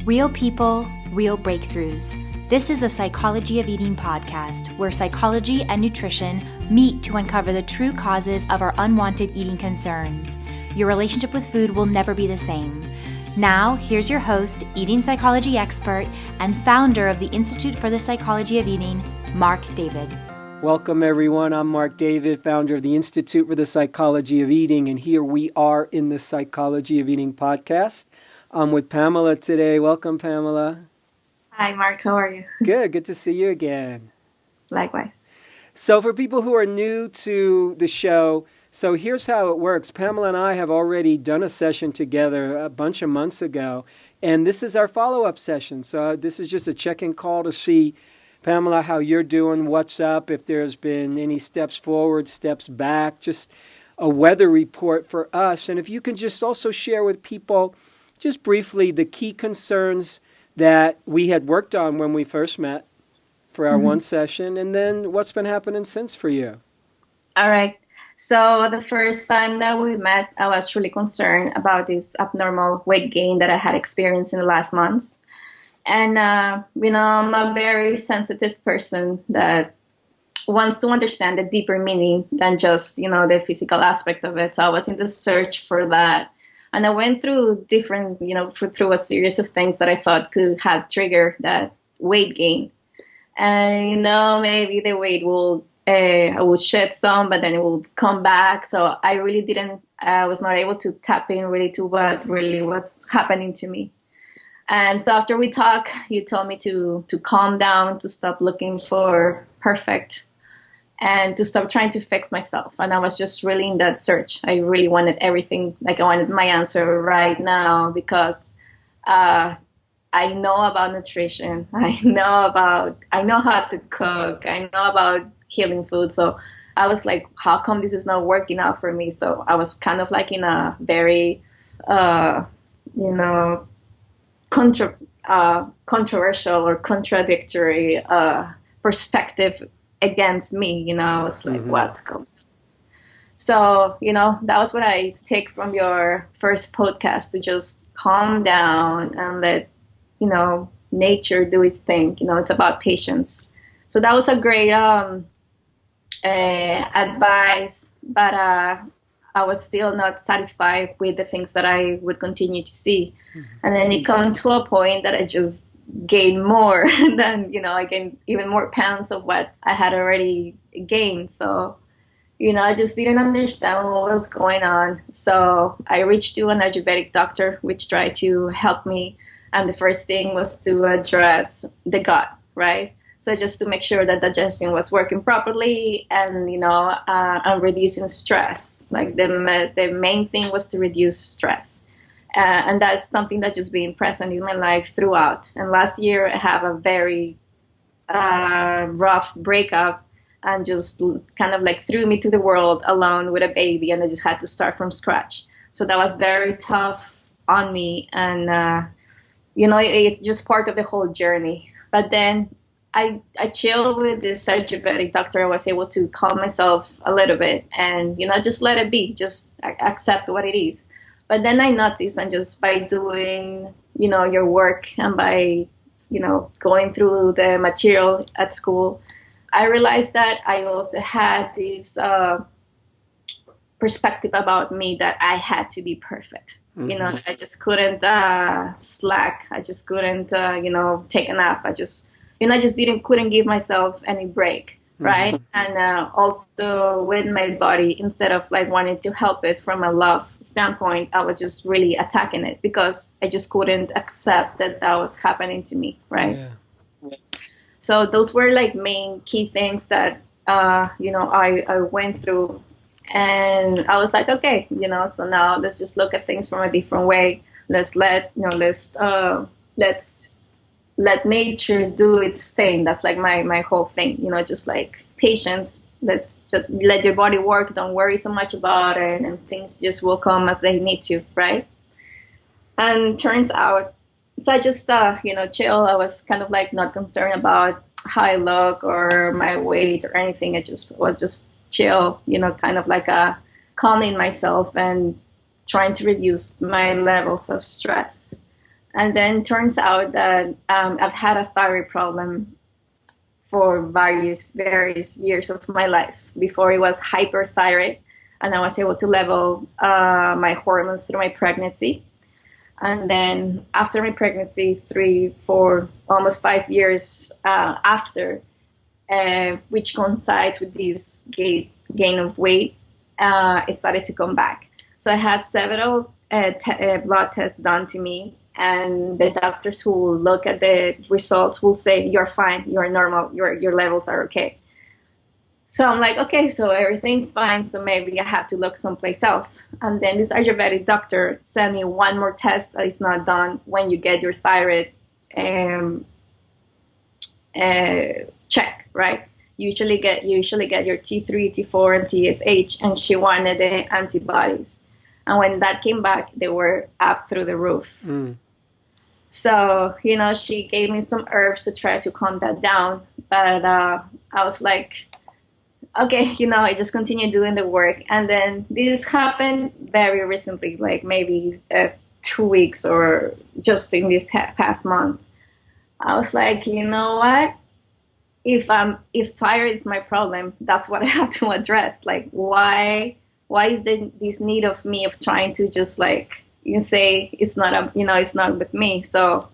Real people, real breakthroughs. This is the Psychology of Eating podcast, where psychology and nutrition meet to uncover the true causes of our unwanted eating concerns. Your relationship with food will never be the same. Now, here's your host, eating psychology expert, and founder of the Institute for the Psychology of Eating, Mark David. Welcome, everyone. I'm Mark David, founder of the Institute for the Psychology of Eating, and here we are in the Psychology of Eating podcast. I'm with Pamela today. Welcome, Pamela. Hi, Mark. How are you? Good to see you again. Likewise. So for people who are new to the show, so here's how it works. Pamela and I have already done a session together a bunch of months ago, and this is our follow-up session. So this is just a check-in call to see, Pamela, how you're doing, what's up, if there's been any steps forward, steps back, just a weather report for us. And if you can just also share with people, just briefly, the key concerns that we had worked on when we first met for our one session, and then what's been happening since for you. All right. So the first time that we met, I was really concerned about this abnormal weight gain that I had experienced in the last months. And, I'm a very sensitive person that wants to understand the deeper meaning than just, the physical aspect of it. So I was in the search for that. And I went through different, through a series of things that I thought could have triggered that weight gain. And, maybe the weight I will shed some, but then it will come back. So I was not able to tap in really to what's happening to me. And so after we talked, you told me to calm down, to stop looking for perfect, and to stop trying to fix myself. And I was just really in that search. I really wanted everything, I wanted my answer right now, because I know about nutrition. I know how to cook. I know about healing food. So I was like, how come this is not working out for me? So I was kind of in a very, controversial or contradictory perspective against me. I was like, what's going on? So, that was what I take from your first podcast, to just calm down and let, nature do its thing. It's about patience. So that was a great advice, but I was still not satisfied with the things that I would continue to see. And then it came to a point that I just gained more than, I gained even more pounds of what I had already gained. So, I just didn't understand what was going on. So I reached to an Ayurvedic doctor, which tried to help me. And the first thing was to address the gut, right? So just to make sure that digestion was working properly and, and reducing stress. Like the main thing was to reduce stress. And that's something that just been present in my life throughout. And last year I have a very rough breakup, and just kind of threw me to the world alone with a baby, and I just had to start from scratch. So that was very tough on me, and it's just part of the whole journey. But then I chilled with this Ayurvedic doctor. I was able to calm myself a little bit and, just let it be, just accept what it is. But then I noticed, and just by doing, your work and by, going through the material at school, I realized that I also had this perspective about me that I had to be perfect. I just couldn't slack. I just couldn't, take a nap. I just couldn't give myself any break, right? And also with my body, instead of wanting to help it from a love standpoint, I was just really attacking it because I just couldn't accept that was happening to me, right? Yeah. So those were main key things that, I went through, and I was like, okay, so now let's just look at things from a different way. Let's let nature do its thing. That's my whole thing, just patience. Let's just let your body work. Don't worry so much about it, and things just will come as they need to, right? And turns out, so I just, chill. I was kind of not concerned about how I look or my weight or anything. I just was just chill, kind of calming myself and trying to reduce my levels of stress. And then turns out that I've had a thyroid problem for various years of my life. Before it was hyperthyroid, and I was able to level my hormones through my pregnancy. And then after my pregnancy, 3, 4, almost 5 years after, which coincides with this gain of weight, it started to come back. So I had several blood tests done to me, and the doctors who will look at the results will say, you're fine, you're normal, your levels are okay. So I'm like, okay, so everything's fine, so maybe I have to look someplace else. And then this Ayurvedic doctor sent me one more test that is not done when you get your thyroid check, right? You usually get your T3, T4, and TSH, and she wanted the antibodies. And when that came back, they were up through the roof. Mm. So, she gave me some herbs to try to calm that down. But I was like, okay, I just continued doing the work. And then this happened very recently, like maybe 2 weeks or just in this past month. I was like, you know what? If thyroid is my problem, that's what I have to address. Like, why is there this need of me of trying to just like say it's not it's not with me? So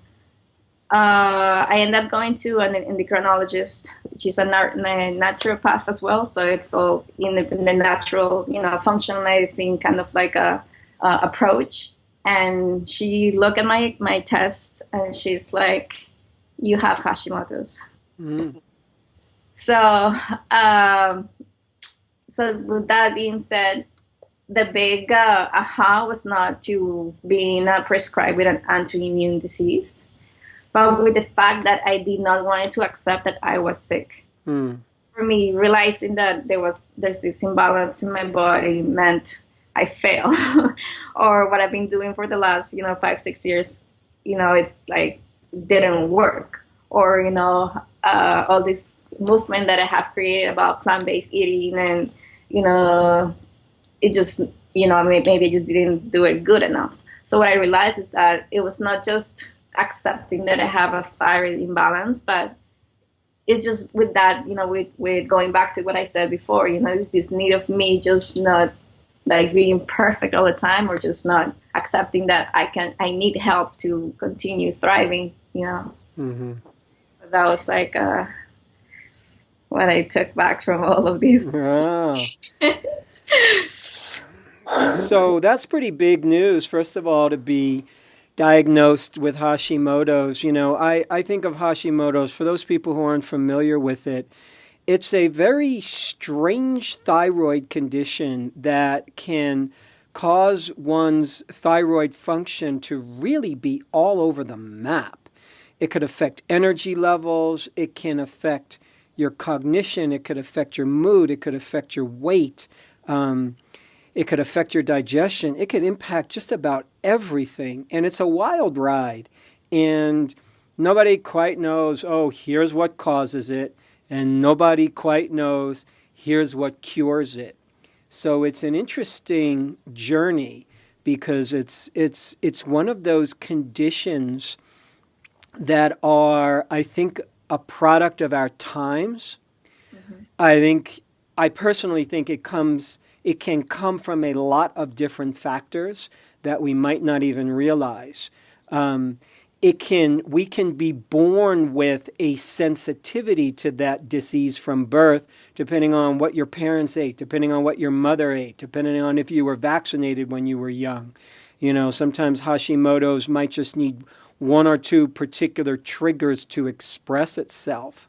I ended up going to an endocrinologist, which is a naturopath as well. So it's all in the natural, functional medicine kind of like a approach. And she looked at my test and she's like, you have Hashimoto's. Mm. So with that being said, the big aha was not to being prescribed with an autoimmune disease, but with the fact that I did not want to accept that I was sick. Mm. For me, realizing that there's this imbalance in my body meant I fail, or what I've been doing for the last 5-6 years, it's like didn't work, or all this movement that I have created about plant-based eating, and it just maybe I just didn't do it good enough. So what I realized is that it was not just accepting that I have a thyroid imbalance, but it's just with that, with going back to what I said before, it's this need of me just not like being perfect all the time, or just not accepting that I need help to continue thriving, Mm-hmm. So that was like what I took back from all of these. Ah. So that's pretty big news, first of all, to be diagnosed with Hashimoto's. I think of Hashimoto's, for those people who aren't familiar with it, it's a very strange thyroid condition that can cause one's thyroid function to really be all over the map. It could affect energy levels, it can affect your cognition, it could affect your mood, it could affect your weight, it could affect your digestion, it could impact just about everything. And it's a wild ride. And nobody quite knows, here's what causes it. And nobody quite knows, here's what cures it. So it's an interesting journey, because it's one of those conditions that are, I think, a product of our times. Mm-hmm. I personally think it can come from a lot of different factors that we might not even realize. We can be born with a sensitivity to that disease from birth, depending on what your parents ate, depending on what your mother ate, depending on if you were vaccinated when you were young. Sometimes Hashimoto's might just need one or two particular triggers to express itself.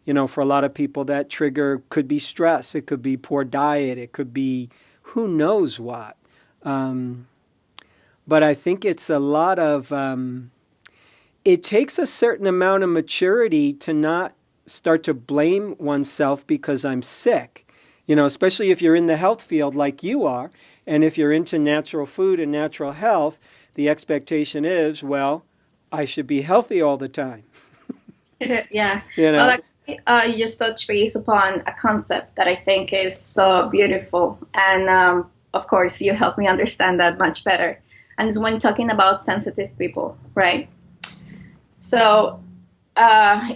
For a lot of people, that trigger could be stress, it could be poor diet, it could be who knows what. But I think it's a lot of... it takes a certain amount of maturity to not start to blame oneself because I'm sick, especially if you're in the health field like you are, and if you're into natural food and natural health, the expectation is, well, I should be healthy all the time. Yeah. Well, actually, you just touched base upon a concept that I think is so beautiful. And of course, you helped me understand that much better. and it's when talking about sensitive people, right? So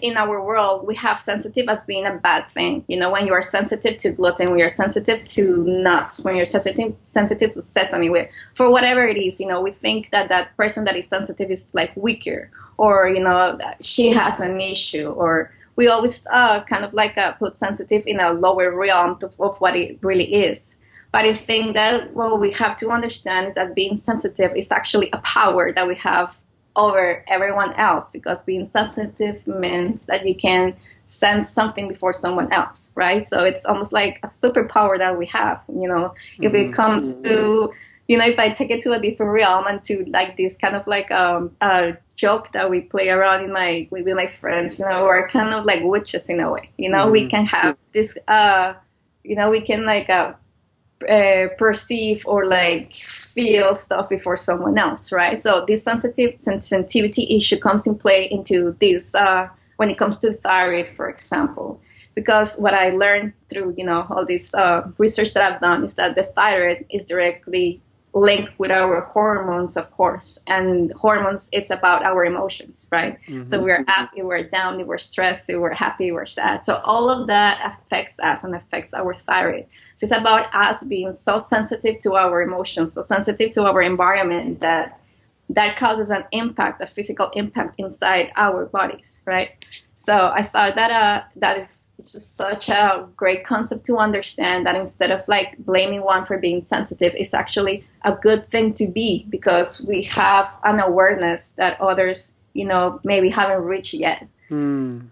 in our world, we have sensitive as being a bad thing. You know, when you are sensitive to gluten, when you're sensitive to nuts, when you're sensitive to sesame, for whatever it is, you know, we think that that person that is sensitive is like weaker, or, you know, she has an issue, or we always kind of like put sensitive in a lower realm of what it really is. But I think that what we have to understand is that being sensitive is actually a power that we have over everyone else, because being sensitive means that you can sense something before someone else, right? So it's almost like a superpower that we have, you know. If it comes to, you know, if I take it to a different realm and to like this kind of like a joke that we play around with my friends, you know, we're kind of like witches in a way, you know. We can have this you know, we can like perceive or like feel stuff before someone else, right? So this sensitivity issue comes in play into this when it comes to thyroid, for example, because what I learned through, you know, all this research that I've done is that the thyroid is directly linked with our hormones, of course, and hormones, it's about our emotions, right? So we're up, we're down, we're stressed, we're happy, we're sad. So all of that affects us and affects our thyroid. So it's about us being so sensitive to our emotions, so sensitive to our environment, that causes an impact, a physical impact inside our bodies, right? So I thought that that is just such a great concept to understand, that instead of like blaming one for being sensitive, it's actually a good thing to be, because we have an awareness that others, you know, maybe haven't reached yet. And,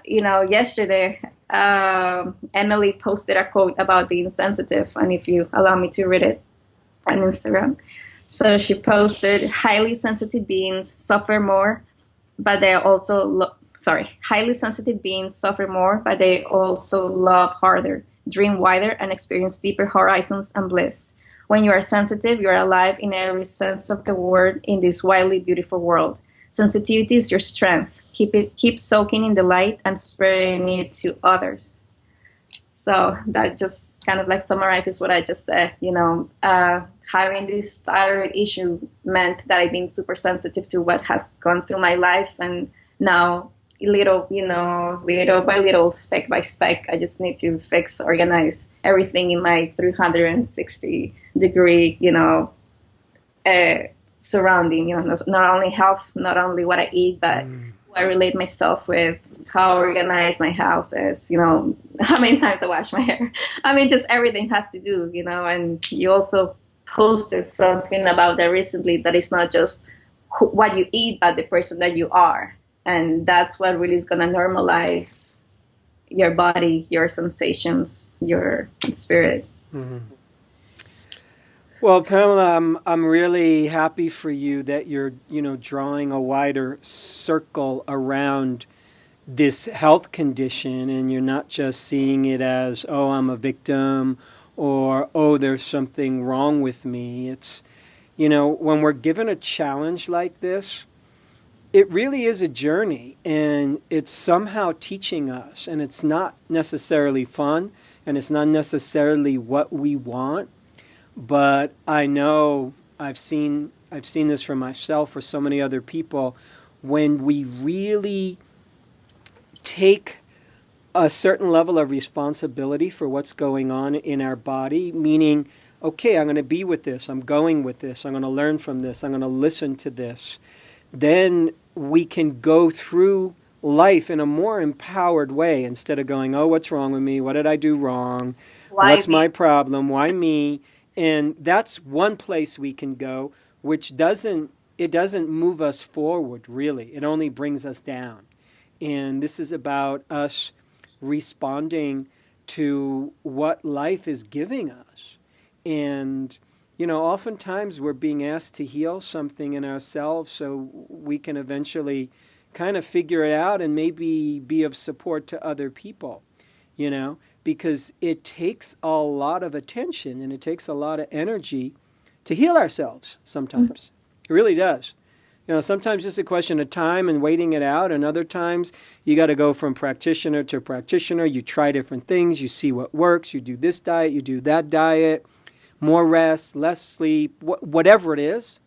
you know, yesterday, Emily posted a quote about being sensitive, and if you allow me to read it on Instagram. So she posted, highly sensitive beings suffer more, but they also highly sensitive beings suffer more, but they also love harder, dream wider, and experience deeper horizons and bliss. When you are sensitive, you are alive in every sense of the word in this wildly beautiful world. Sensitivity is your strength. Keep soaking in the light and spreading it to others. So that just kind of like summarizes what I just said. You know, having this thyroid issue meant that I've been super sensitive to what has gone through my life, and now little by little, speck by speck, I just need to organize everything in my 360 degree, you know, surrounding, you know, not only health, not only what I eat, but who I relate myself with, how organized my house is, you know, how many times I wash my hair. I mean, just everything has to do, you know. And you also posted something about that recently, that it's not just what you eat, but the person that you are. And that's what really is going to normalize your body, your sensations, your spirit. Well, Pamela, I'm really happy for you that you're, you know, drawing a wider circle around this health condition, and you're not just seeing it as, oh, I'm a victim, or, oh, there's something wrong with me. It's, you know, when we're given a challenge like this, it really is a journey, and it's somehow teaching us, and it's not necessarily fun, and it's not necessarily what we want, but I know I've seen this for myself, for so many other people, when we really take a certain level of responsibility for what's going on in our body, meaning, okay, I'm going to be with this, I'm going with this, I'm going to learn from this, I'm going to listen to this, then we can go through life in a more empowered way, instead of going, oh, what's wrong with me? What did I do wrong? What's my problem? Why me? And that's one place we can go, which doesn't move us forward, really. It only brings us down. And this is about us responding to what life is giving us. And, you know, oftentimes we're being asked to heal something in ourselves so we can eventually kind of figure it out and maybe be of support to other people, you know, because it takes a lot of attention and it takes a lot of energy to heal ourselves sometimes. It really does. You know, sometimes it's a question of time and waiting it out, and other times you got to go from practitioner to practitioner. You try different things, you see what works, you do this diet, you do that diet. more rest, less sleep, whatever it is.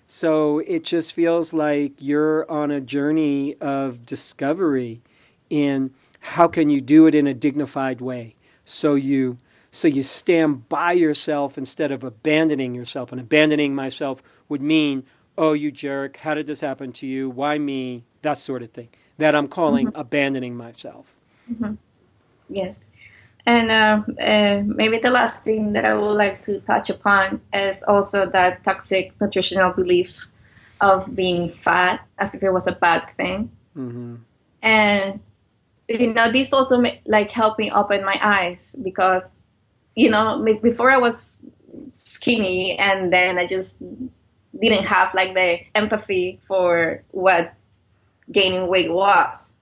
So it just feels like you're on a journey of discovery in how can you do it in a dignified way. So you stand by yourself instead of abandoning yourself. And abandoning myself would mean, oh, you jerk, how did this happen to you? Why me? That sort of thing. That I'm calling abandoning myself. Mm-hmm. Yes. And maybe the last thing that I would like to touch upon is also that toxic nutritional belief of being fat as if it was a bad thing. Mm-hmm. And, this also helped me open my eyes because, before I was skinny and then I just didn't have the empathy for what gaining weight was,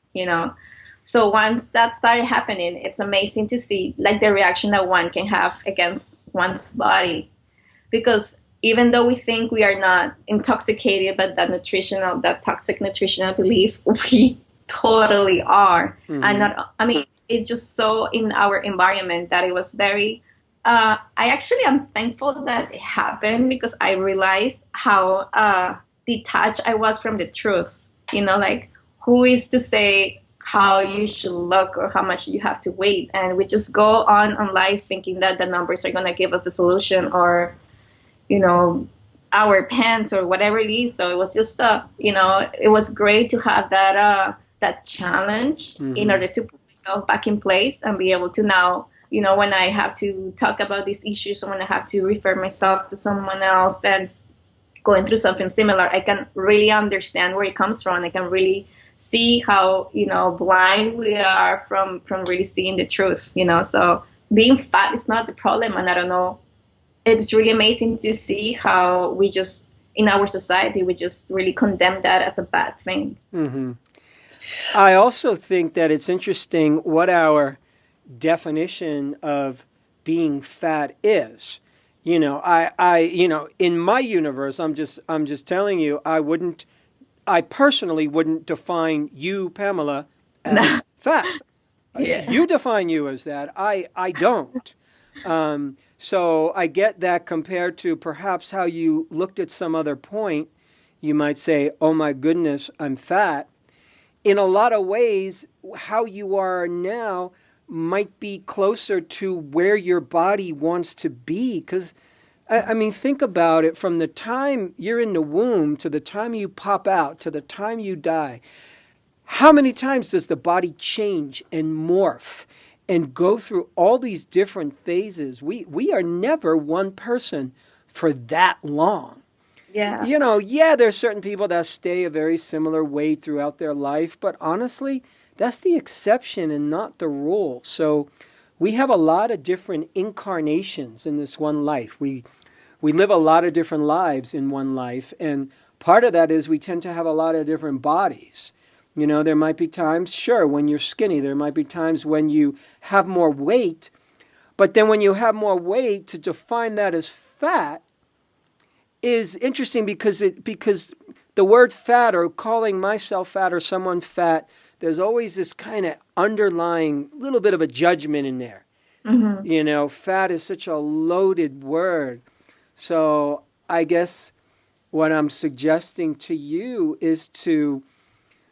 So once that started happening, it's amazing to see the reaction that one can have against one's body. Because even though we think we are not intoxicated by that toxic nutritional belief, we totally are. Mm-hmm. And it's just so in our environment that it was very, I actually am thankful that it happened because I realized how detached I was from the truth. Who is to say how you should look or how much you have to weigh, and we just go on life thinking that the numbers are going to give us the solution or our pants or whatever it is. So it was just it was great to have that challenge in order to put myself back in place and be able to now when I have to talk about these issues or when I have to refer myself to someone else that's going through something similar, I can really understand where it comes from. I can really see how blind we are from really seeing the truth. So being fat is not the problem, and I don't know, it's really amazing to see how we just in our society we just really condemn that as a bad thing. Mm-hmm. I also think that it's interesting what our definition of being fat is. I in my universe, I'm just telling you, I personally wouldn't define you, Pamela, as fat. Yeah. You define you as that. I don't. So I get that compared to perhaps how you looked at some other point, you might say, oh my goodness, I'm fat. In a lot of ways, how you are now might be closer to where your body wants to be. Because, think about it. From the time you're in the womb to the time you pop out to the time you die, how many times does the body change and morph and go through all these different phases? We are never one person for that long. Yeah. There's certain people that stay a very similar weight throughout their life, but honestly, that's the exception and not the rule. So we have a lot of different incarnations in this one life. We live a lot of different lives in one life, and part of that is we tend to have a lot of different bodies. There might be times, sure, when you're skinny. There might be times when you have more weight, but then when you have more weight, to define that as fat is interesting because the word fat or calling myself fat or someone fat, there's always this kind of underlying little bit of a judgment in there. Mm-hmm. Fat is such a loaded word. So I guess what I'm suggesting to you is to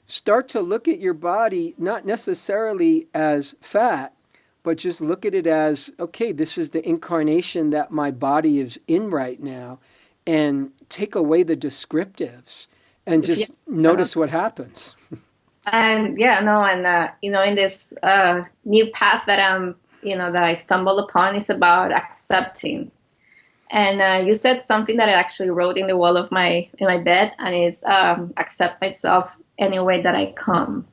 start to look at your body not necessarily as fat, but just look at it as, okay, this is the incarnation that my body is in right now, and take away the descriptives and just notice what happens. And in this new path that that I stumbled upon is about accepting. And you said something that I actually wrote in the wall of in my bed, and it's accept myself any way that I come,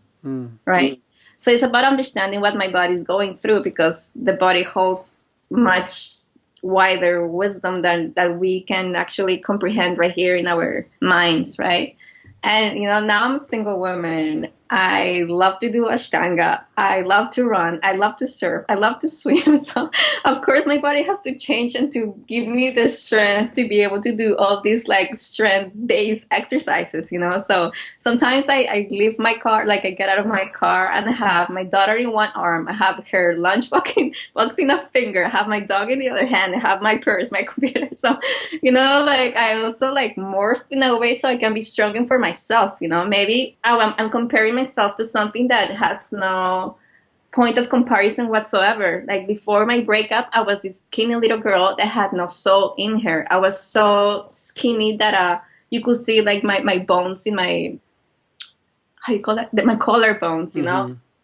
right? So it's about understanding what my body is going through, because the body holds much wider wisdom than that we can actually comprehend right here in our minds, right? And now I'm a single woman. I love to do Ashtanga. I love to run. I love to surf. I love to swim. So, of course, my body has to change and to give me the strength to be able to do all these like strength-based exercises, So sometimes I leave my car, like I get out of my car and I have my daughter in one arm. I have her lunchbox in a finger. I have my dog in the other hand. I have my purse, my computer. So, like I also like morph in a way so I can be strong for myself, Maybe I'm comparing myself to something that has no point of comparison whatsoever. Like before my breakup, I was this skinny little girl that had no soul in her. I was so skinny that you could see like my bones in my, how you call that? My collarbones,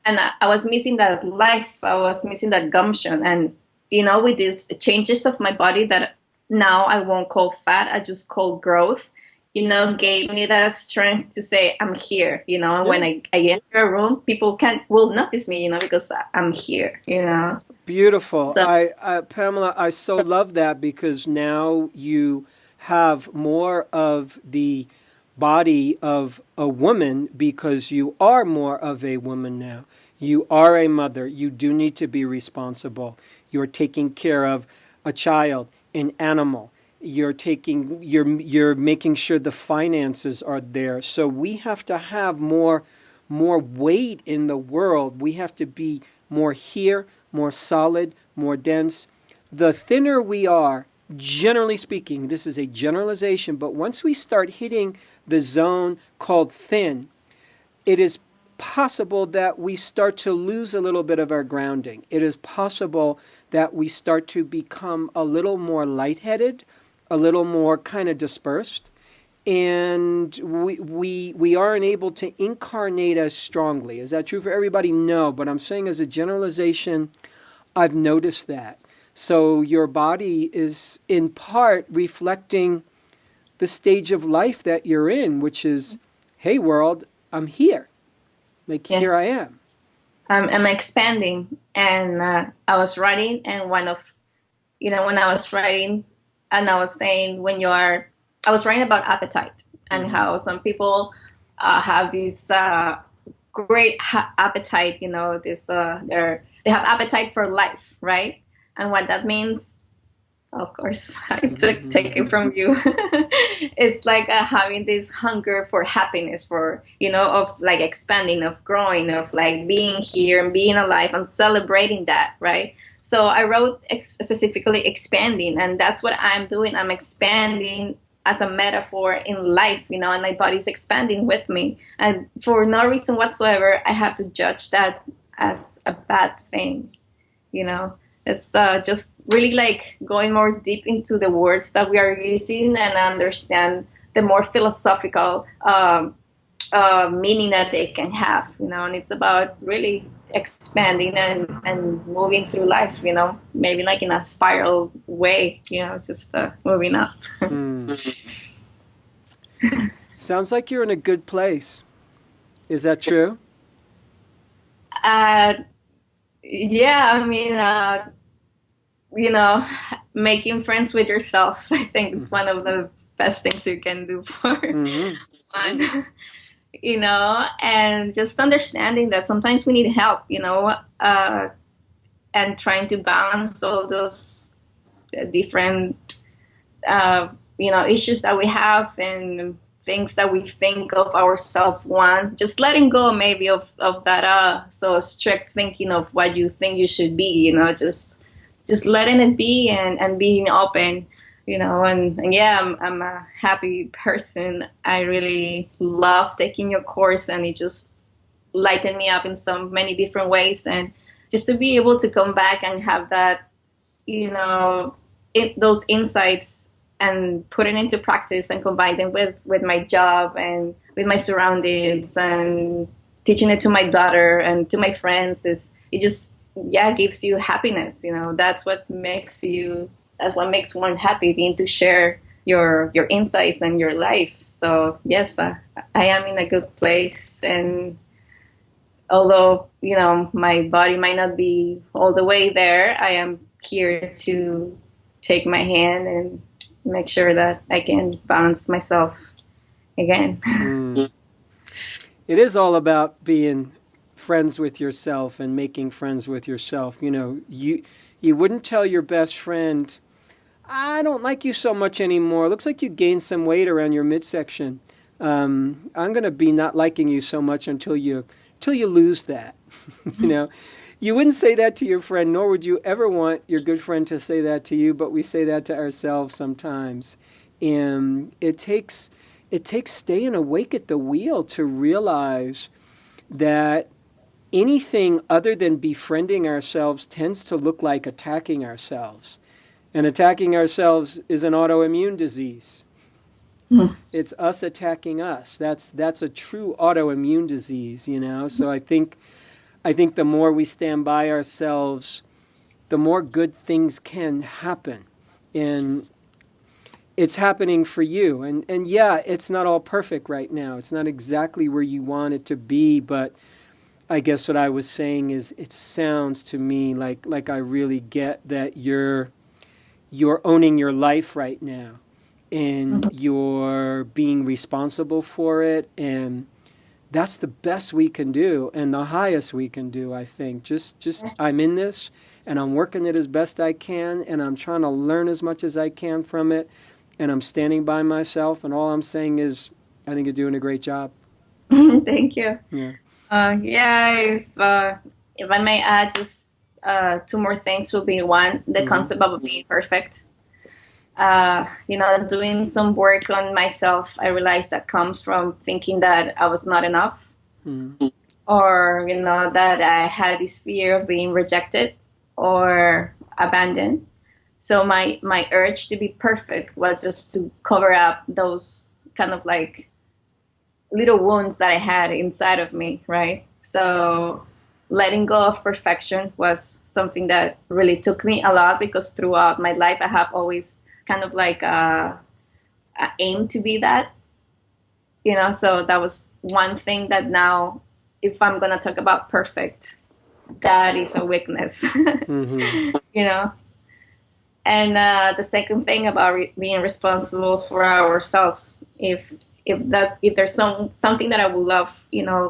And I was missing that life. I was missing that gumption. And, with these changes of my body that now I won't call fat, I just call growth, gave me that strength to say, I'm here, and when I enter a room, people will notice me, because I'm here, Beautiful. So, Pamela, I so love that because now you have more of the body of a woman because you are more of a woman now. You are a mother. You do need to be responsible. You're taking care of a child, an animal. You're making sure the finances are there. So we have to have more weight in the world. We have to be more here, more solid, more dense. The thinner we are, generally speaking, this is a generalization, but once we start hitting the zone called thin, it is possible that we start to lose a little bit of our grounding. It is possible that we start to become a little more lightheaded, a little more kind of dispersed, and we aren't able to incarnate as strongly. Is that true for everybody? No, but I'm saying as a generalization, I've noticed that. So your body is in part reflecting the stage of life that you're in, which is, hey world, I'm here. Like, yes. Here I am. I'm expanding, and I was writing, and when I was writing, and I was saying I was writing about appetite and how some people have this great appetite, they have appetite for life, right? And what that means, of course, I take it from you. It's like having this hunger for happiness, for, of like expanding, of growing, of like being here and being alive and celebrating that, right? So I wrote specifically expanding, and that's what I'm doing. I'm expanding as a metaphor in life, and my body's expanding with me. And for no reason whatsoever, I have to judge that as a bad thing, It's just really like going more deep into the words that we are using and understand the more philosophical meaning that they can have, and it's about really expanding and moving through life, maybe like in a spiral way, just moving up. Sounds like you're in a good place. Is that true? Yeah, I mean, making friends with yourself, I think it's one of the best things you can do for one, and just understanding that sometimes we need help, and trying to balance all those different, issues that we have and things that we think of ourselves want, just letting go maybe of that so strict thinking of what you think you should be, just letting it be and being open, and yeah, I'm a happy person. I really love taking your course, and it just lightened me up in so many different ways, and just to be able to come back and have that, those insights and put it into practice and combine them with my job and with my surroundings and teaching it to my daughter and to my friends, it just gives you happiness. That's what makes one happy, being to share your insights and your life. So yes, I am in a good place, and although my body might not be all the way there, I am here to take my hand and make sure that I can balance myself again. It is all about being friends with yourself and making friends with yourself. You know, you wouldn't tell your best friend, I don't like you so much anymore. Looks like you gained some weight around your midsection. I'm going to be not liking you so much until you lose that. You know, you wouldn't say that to your friend, nor would you ever want your good friend to say that to you, but we say that to ourselves sometimes. And it takes staying awake at the wheel to realize that anything other than befriending ourselves tends to look like attacking ourselves. And attacking ourselves is an autoimmune disease. It's us attacking us. That's a true autoimmune disease, you know. So I think the more we stand by ourselves, the more good things can happen. And it's happening for you. And yeah, it's not all perfect right now. It's not exactly where you want it to be, but I guess what I was saying is it sounds to me like I really get that you're owning your life right now, and you're being responsible for it, and that's the best we can do and the highest we can do, I think. Just I'm in this and I'm working it as best I can, and I'm trying to learn as much as I can from it, and I'm standing by myself, and all I'm saying is I think you're doing a great job. Thank you. Yeah. If I may add just two more things will be one, the concept of being perfect. Doing some work on myself, I realized that comes from thinking that I was not enough, or, that I had this fear of being rejected or abandoned. So my urge to be perfect was just to cover up those kind of like little wounds that I had inside of me, right? So letting go of perfection was something that really took me a lot, because throughout my life I have always kind of like aim to be that, so that was one thing that now, if I'm going to talk about perfect, that is a weakness, And the second thing about being responsible for ourselves, if there's something that I would love,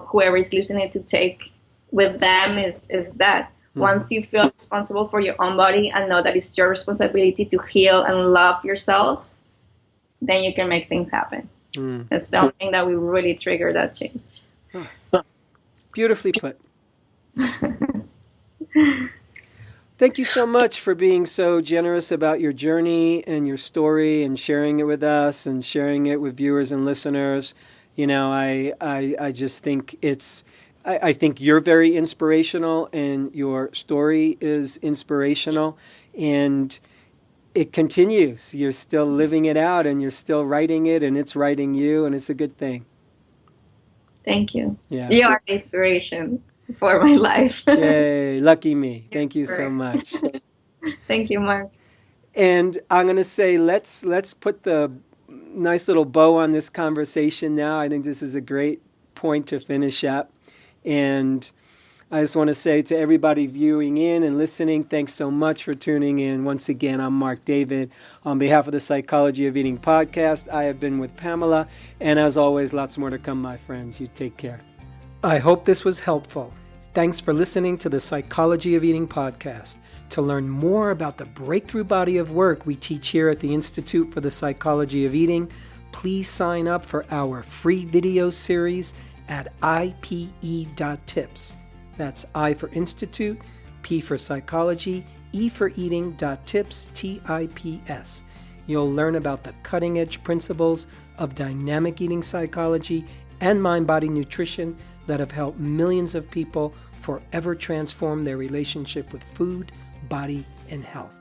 whoever is listening to take with them is that once you feel responsible for your own body and know that it's your responsibility to heal and love yourself, then you can make things happen. That's the only thing that will really trigger that change. Beautifully put. Thank you so much for being so generous about your journey and your story and sharing it with us and sharing it with viewers and listeners. I just think I think you're very inspirational, and your story is inspirational, and it continues. You're still living it out, and you're still writing it, and it's writing you, and it's a good thing. Thank you. Yeah. You are the inspiration for my life. Yay, lucky me. Thank you so much. Thank you, Mark. And I'm going to say let's put the nice little bow on this conversation now. I think this is a great point to finish up. And I just want to say to everybody viewing in and listening, thanks so much for tuning in. Once again, I'm Mark David. On behalf of the Psychology of Eating podcast, I have been with Pamela. And as always, lots more to come, my friends. You take care. I hope this was helpful. Thanks for listening to the Psychology of Eating podcast. To learn more about the breakthrough body of work we teach here at the Institute for the Psychology of Eating, please sign up for our free video series at ipe.tips. That's I for Institute, P for Psychology, E for Eating.tips, TIPS. You'll learn about the cutting-edge principles of dynamic eating psychology and mind-body nutrition that have helped millions of people forever transform their relationship with food, body, and health.